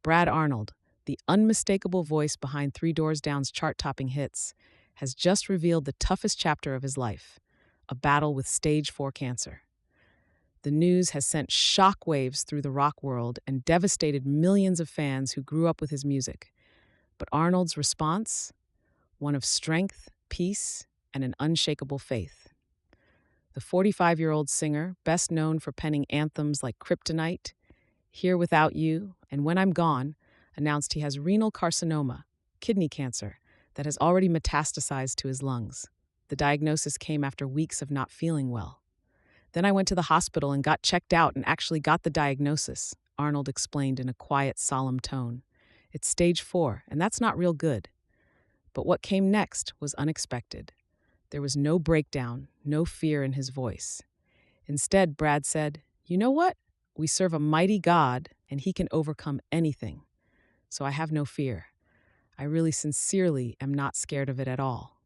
Brad Arnold, the unmistakable voice behind Three Doors Down's chart-topping hits, has just revealed the toughest chapter of his life, a battle with stage 4 cancer. The news has sent shockwaves through the rock world and devastated millions of fans who grew up with his music. But Arnold's response? One of strength, peace, and an unshakable faith. The 45-year-old singer, best known for penning anthems like Kryptonite, Here Without You, and When I'm Gone, announced he has renal carcinoma, kidney cancer, that has already metastasized to his lungs. The diagnosis came after weeks of not feeling well. Then I went to the hospital and got checked out and actually got the diagnosis, Arnold explained in a quiet, solemn tone. It's stage 4, and that's not real good. But what came next was unexpected. There was no breakdown, no fear in his voice. Instead, Brad said, "You know what? We serve a mighty God, and he can overcome anything. So I have no fear. I really sincerely am not scared of it at all."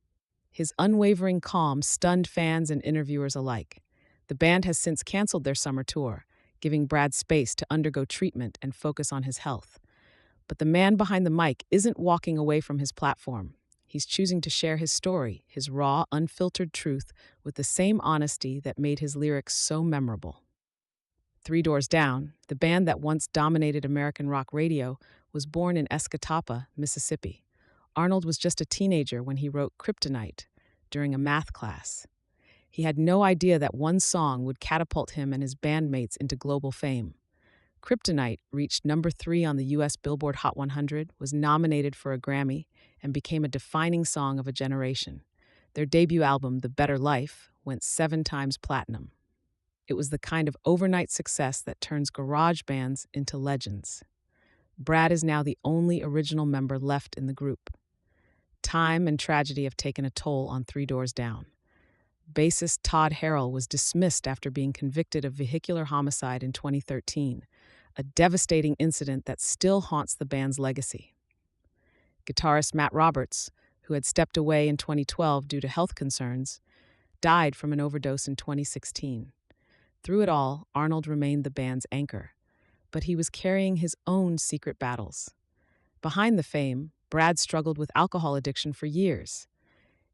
His unwavering calm stunned fans and interviewers alike. The band has since canceled their summer tour, giving Brad space to undergo treatment and focus on his health. But the man behind the mic isn't walking away from his platform. He's choosing to share his story, his raw, unfiltered truth, with the same honesty that made his lyrics so memorable. Three Doors Down, the band that once dominated American rock radio, was born in Escatawpa, Mississippi. Arnold was just a teenager when he wrote Kryptonite during a math class. He had no idea that one song would catapult him and his bandmates into global fame. Kryptonite reached number 3 on the U.S. Billboard Hot 100, was nominated for a Grammy, and became a defining song of a generation. Their debut album, The Better Life, went 7 times platinum. It was the kind of overnight success that turns garage bands into legends. Brad is now the only original member left in the group. Time and tragedy have taken a toll on Three Doors Down. Bassist Todd Harrell was dismissed after being convicted of vehicular homicide in 2013, a devastating incident that still haunts the band's legacy. Guitarist Matt Roberts, who had stepped away in 2012 due to health concerns, died from an overdose in 2016. Through it all, Arnold remained the band's anchor, but he was carrying his own secret battles. Behind the fame, Brad struggled with alcohol addiction for years.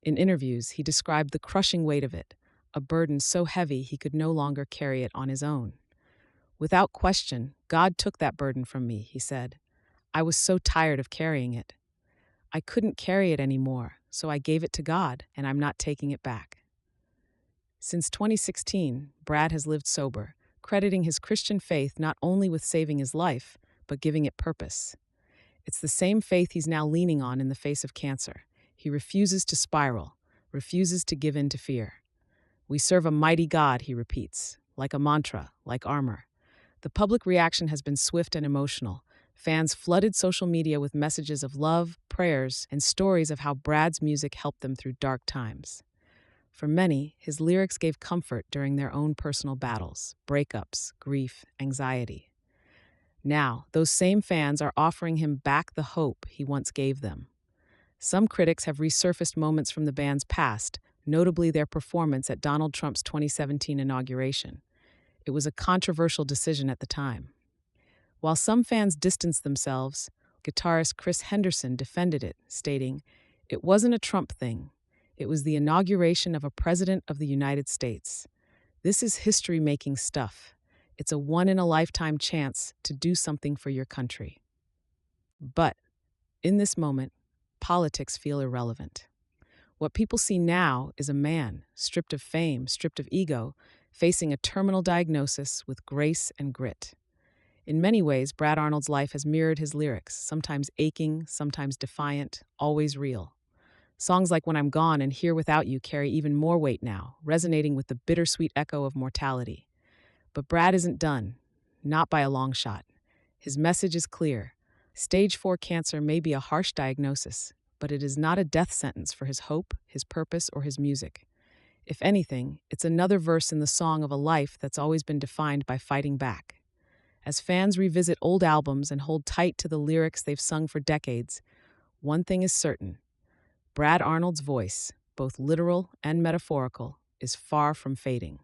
In interviews, he described the crushing weight of it, a burden so heavy he could no longer carry it on his own. "Without question, God took that burden from me," he said. "I was so tired of carrying it. I couldn't carry it anymore, so I gave it to God, and I'm not taking it back." Since 2016, Brad has lived sober, crediting his Christian faith not only with saving his life, but giving it purpose. It's the same faith he's now leaning on in the face of cancer. He refuses to spiral, refuses to give in to fear. "We serve a mighty God," he repeats, like a mantra, like armor. The public reaction has been swift and emotional. Fans flooded social media with messages of love, prayers, and stories of how Brad's music helped them through dark times. For many, his lyrics gave comfort during their own personal battles, breakups, grief, anxiety. Now, those same fans are offering him back the hope he once gave them. Some critics have resurfaced moments from the band's past, notably their performance at Donald Trump's 2017 inauguration. It was a controversial decision at the time. While some fans distanced themselves, guitarist Chris Henderson defended it, stating, "It wasn't a Trump thing. It was the inauguration of a president of the United States. This is history-making stuff. It's a one-in-a-lifetime chance to do something for your country." But, in this moment, politics feel irrelevant. What people see now is a man, stripped of fame, stripped of ego, facing a terminal diagnosis with grace and grit. In many ways, Brad Arnold's life has mirrored his lyrics, sometimes aching, sometimes defiant, always real. Songs like When I'm Gone and Here Without You carry even more weight now, resonating with the bittersweet echo of mortality. But Brad isn't done, not by a long shot. His message is clear. Stage 4 cancer may be a harsh diagnosis, but it is not a death sentence for his hope, his purpose, or his music. If anything, it's another verse in the song of a life that's always been defined by fighting back. As fans revisit old albums and hold tight to the lyrics they've sung for decades, one thing is certain. Brad Arnold's voice, both literal and metaphorical, is far from fading.